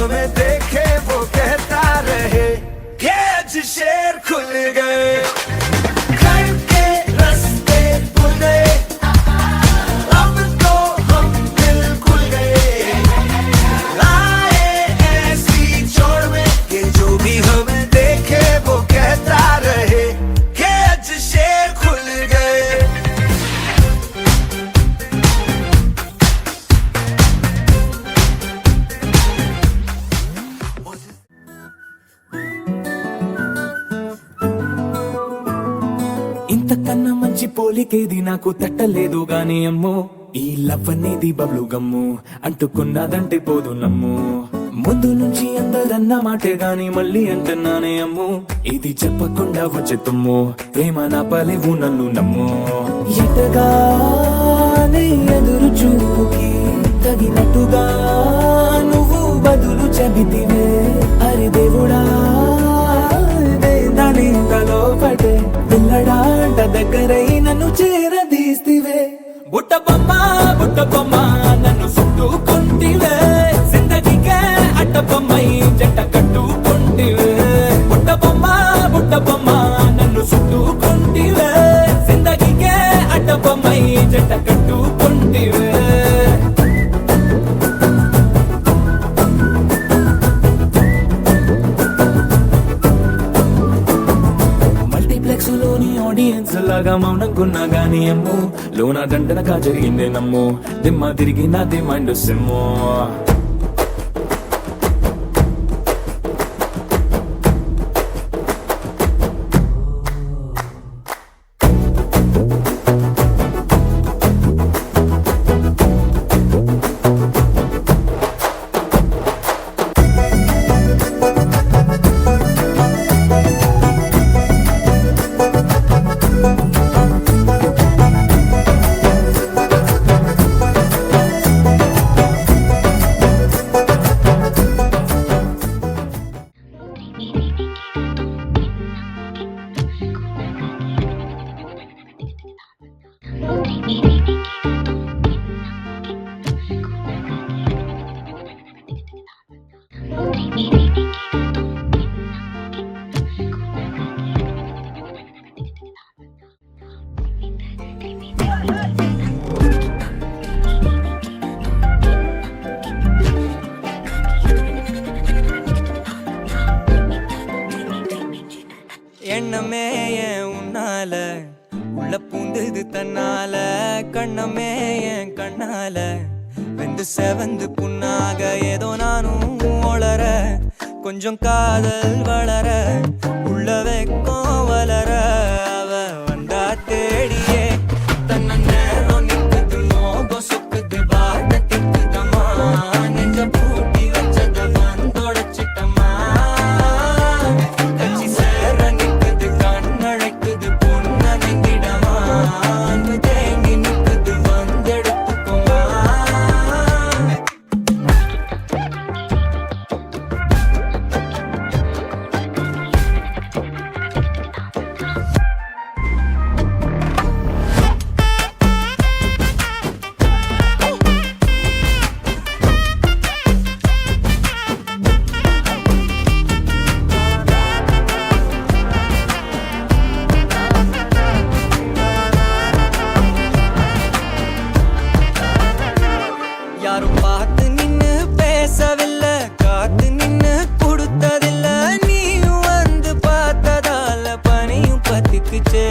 हमें देखे वो कहता रहे कि आज शेर खुल गए घर के रास्ते खुल गए अब तो हम बिल्कुल गए आए ऐसी छोड़ में कि जो भी हमें देखे वो कहता रहे कि आज शेर खुल गए ఇంతకన్నా మంచి పోలికేది నాకు తట్టలేదు గాని అమ్మో ఈ లవ్ అనేది బబ్లు గమ్ము అంటుకున్నదంటే పోదు నమ్ము ముందు నుంచి అందరన్న మాటే గాని మళ్ళీ అంటున్నానే అమ్ము ఇది చెప్పకుండా వచ్చే తుమ్ము ప్రేమ నా పలేవు నన్ను నమ్ము ఎటగానే ఎదురు చూకి తగినట్టుగా నువ్వు బదులు చెబితివే అరి దేవుడా దాని తలో పటే పిల్లడాంట దగ్గరై నన్ను చేరదీస్తివే బుట్ట బొమ్మ నన్ను చుట్టుకుంటివే జిందగీకే అట్ట బొమ్మై జంట కట్టుకుంటివే బుట్ట బొమ్మ నన్ను చుట్టుకుంటివే జిందగీకే అట్ట బొమ్మై జంట కట్టుకుంటివే లోని ఆడియన్స్ లాగా మౌనంకున్నా గానీ అమ్ము లోన దండనగా జరిగిందే నమ్ము దిమ్మ తిరిగి నాది మైండ్ సిమ్ము எண்ணமே என் உன்னால உள்ள பூந்தது தன்னால கண்ணமே என் கண்ணால வெந்து செவந்து புண்ணாக ஏதோ நானும் ஒளர கொஞ்சம் காதல் வளர உள்ள வெக்கம் வளர அவ வந்தா தேடியே தன்ன நேரம் நிக்குது மோகம் சொக்குது பாட்ட திக்குதம்மா நெஞ்ச பூட்டி வச்சத வந்தொடச்சிட்டம்மா கட்சி சேர நிக்குது கண்ணழைக்குது பொண்ண நெங்கிடமா அன்பு தேங்கி நிக்குது வந்தெடுத்துக்கோமா யாரும் பார்த்து நின்னு பேசவில்லை காத்து நின்னு கொடுத்ததில்லை நீயும் வந்து பார்த்ததால பனியும் பத்திக்குச்சே